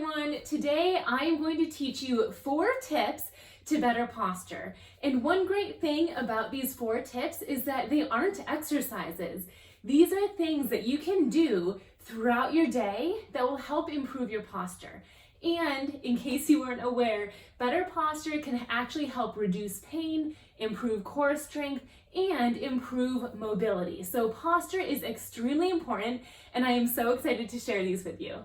everyone. Today I am going to teach you 4 tips to better posture. And one great thing about these 4 tips is that they aren't exercises. These are things that you can do throughout your day that will help improve your posture. And in case you weren't aware, better posture can actually help reduce pain, improve core strength, and improve mobility. So posture is extremely important, and I am so excited to share these with you.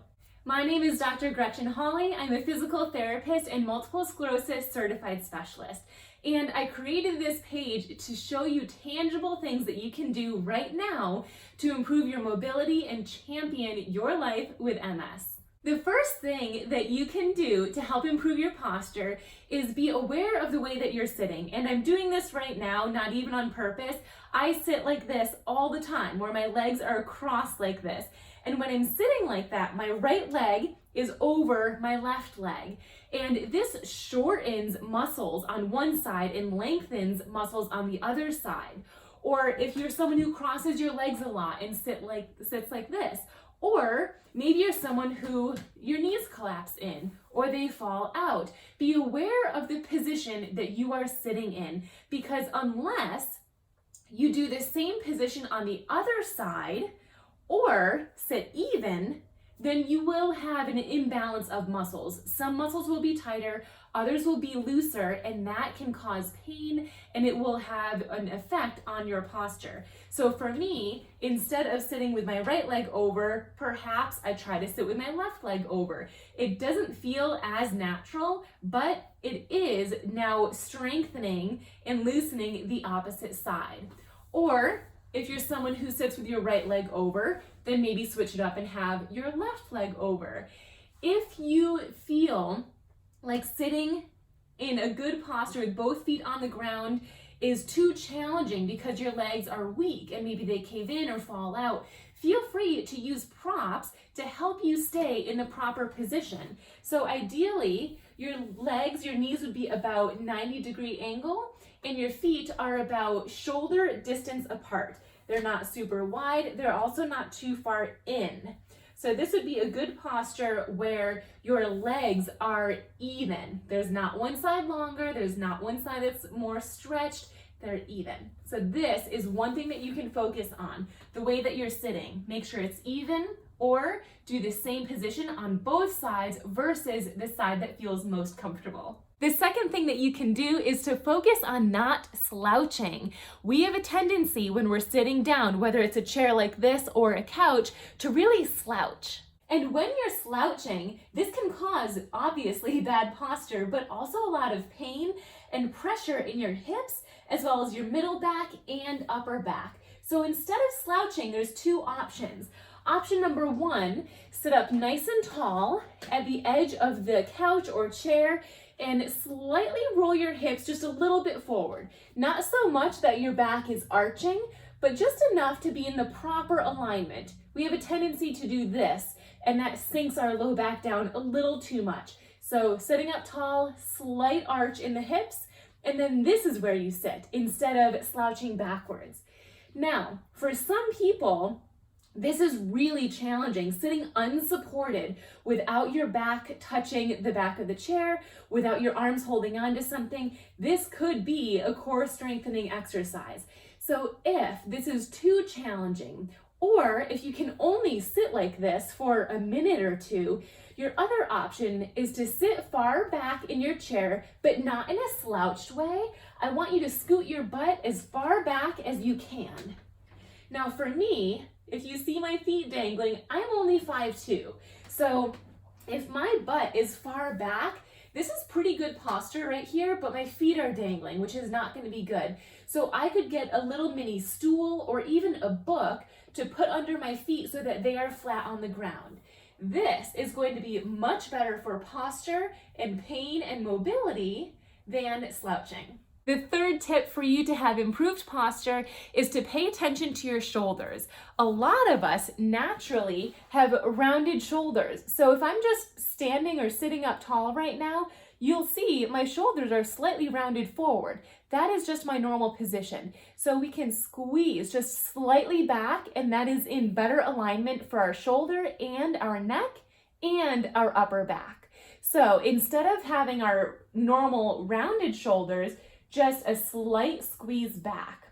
My name is Dr. Gretchen Hawley. I'm a physical therapist and multiple sclerosis certified specialist. And I created this page to show you tangible things that you can do right now to improve your mobility and champion your life with MS. The first thing that you can do to help improve your posture is be aware of the way that you're sitting. And I'm doing this right now, not even on purpose. I sit like this all the time, where my legs are crossed like this. And when I'm sitting like that, my right leg is over my left leg. And this shortens muscles on one side and lengthens muscles on the other side. Or if you're someone who crosses your legs a lot and sits like this, or maybe you're someone who your knees collapse in or they fall out. Be aware of the position that you are sitting in, because unless you do the same position on the other side or sit even, then you will have an imbalance of muscles. Some muscles will be tighter, others will be looser, and that can cause pain and it will have an effect on your posture. So for me, instead of sitting with my right leg over, perhaps I try to sit with my left leg over. It doesn't feel as natural, but it is now strengthening and loosening the opposite side. Or if you're someone who sits with your right leg over, then maybe switch it up and have your left leg over. If you feel like sitting in a good posture with both feet on the ground is too challenging because your legs are weak and maybe they cave in or fall out, feel free to use props to help you stay in the proper position. So ideally, your legs, your knees would be about 90-degree angle, and your feet are about shoulder distance apart. They're not super wide, they're also not too far in. So this would be a good posture where your legs are even. There's not one side longer, there's not one side that's more stretched, they're even. So this is one thing that you can focus on, the way that you're sitting. Make sure it's even, or do the same position on both sides versus the side that feels most comfortable. The second thing that you can do is to focus on not slouching. We have a tendency when we're sitting down, whether it's a chair like this or a couch, to really slouch. And when you're slouching, this can cause obviously bad posture, but also a lot of pain and pressure in your hips, as well as your middle back and upper back. So instead of slouching, there's 2 options. Option number 1, sit up nice and tall at the edge of the couch or chair and slightly roll your hips just a little bit forward. Not so much that your back is arching, but just enough to be in the proper alignment. We have a tendency to do this, and that sinks our low back down a little too much. So sitting up tall, slight arch in the hips, and then this is where you sit instead of slouching backwards. Now, for some people, this is really challenging, sitting unsupported without your back touching the back of the chair, without your arms holding on to something. This could be a core strengthening exercise. So if this is too challenging, or if you can only sit like this for a minute or 2, your other option is to sit far back in your chair, but not in a slouched way. I want you to scoot your butt as far back as you can. Now for me, if you see my feet dangling, I'm only 5'2". So if my butt is far back, this is pretty good posture right here, but my feet are dangling, which is not going to be good. So I could get a little mini stool or even a book to put under my feet so that they are flat on the ground. This is going to be much better for posture and pain and mobility than slouching. The third tip for you to have improved posture is to pay attention to your shoulders. A lot of us naturally have rounded shoulders. So if I'm just standing or sitting up tall right now, you'll see my shoulders are slightly rounded forward. That is just my normal position. So we can squeeze just slightly back, and that is in better alignment for our shoulder and our neck and our upper back. So instead of having our normal rounded shoulders, just a slight squeeze back.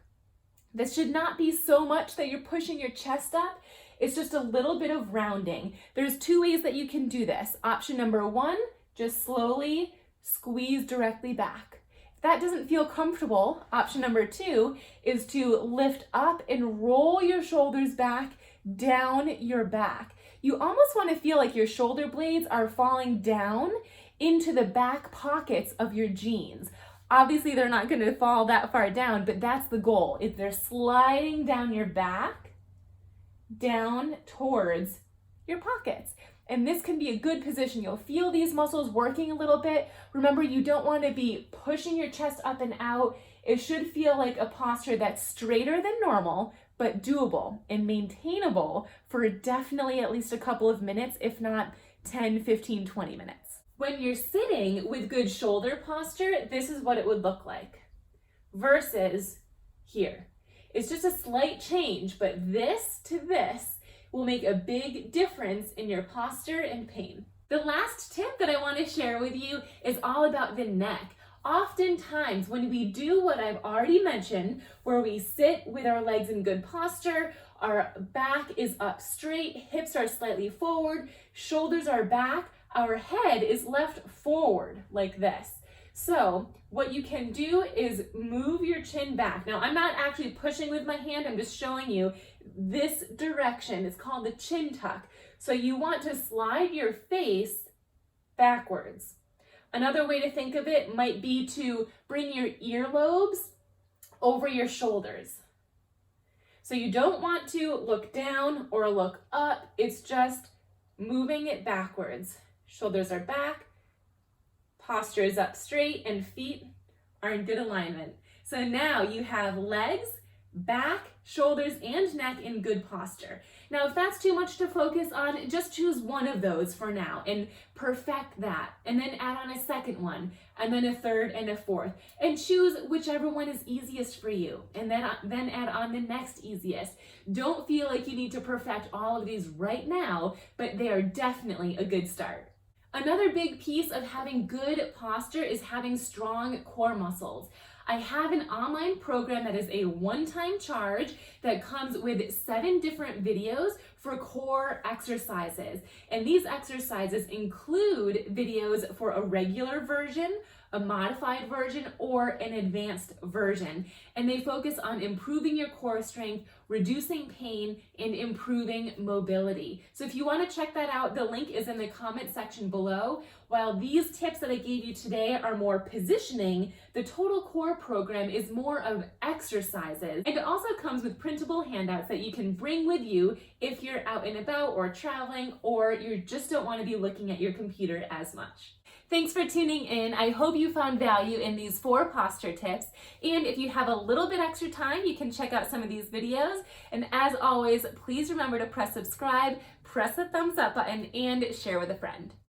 This should not be so much that you're pushing your chest up. It's just a little bit of rounding. There's two ways that you can do this. Option number one, just slowly squeeze directly back. If that doesn't feel comfortable, option number two is to lift up and roll your shoulders back down your back. You almost want to feel like your shoulder blades are falling down into the back pockets of your jeans. Obviously, they're not going to fall that far down, but that's the goal. If they're sliding down your back, down towards your pockets. And this can be a good position. You'll feel these muscles working a little bit. Remember, you don't want to be pushing your chest up and out. It should feel like a posture that's straighter than normal, but doable and maintainable for definitely at least a couple of minutes, if not 10, 15, 20 minutes. When you're sitting with good shoulder posture, this is what it would look like versus here. It's just a slight change, but this to this will make a big difference in your posture and pain. The last tip that I want to share with you is all about the neck. Oftentimes, when we do what I've already mentioned, where we sit with our legs in good posture, our back is up straight, hips are slightly forward, shoulders are back, our head is left forward like this. So what you can do is move your chin back. Now, I'm not actually pushing with my hand, I'm just showing you this direction. It's called the chin tuck. So you want to slide your face backwards. Another way to think of it might be to bring your earlobes over your shoulders. So you don't want to look down or look up, it's just moving it backwards. Shoulders are back, posture is up straight, and feet are in good alignment. So now you have legs, back, shoulders, and neck in good posture. Now, if that's too much to focus on, just choose one of those for now and perfect that. And then add on a second one, and then a third and a fourth. And choose whichever one is easiest for you. And then add on the next easiest. Don't feel like you need to perfect all of these right now, but they are definitely a good start. Another big piece of having good posture is having strong core muscles. I have an online program that is a one-time charge that comes with 7 different videos for core exercises. And these exercises include videos for a regular version, a modified version, or an advanced version. And they focus on improving your core strength, reducing pain, and improving mobility. So if you want to check that out, the link is in the comment section below. While these tips that I gave you today are more positioning, the Total Core program is more of exercises. And it also comes with printable handouts that you can bring with you if you're out and about or traveling, or you just don't want to be looking at your computer as much. Thanks for tuning in. I hope you found value in these 4 posture tips. And if you have a little bit extra time, you can check out some of these videos. And as always, please remember to press subscribe, press the thumbs up button, and share with a friend.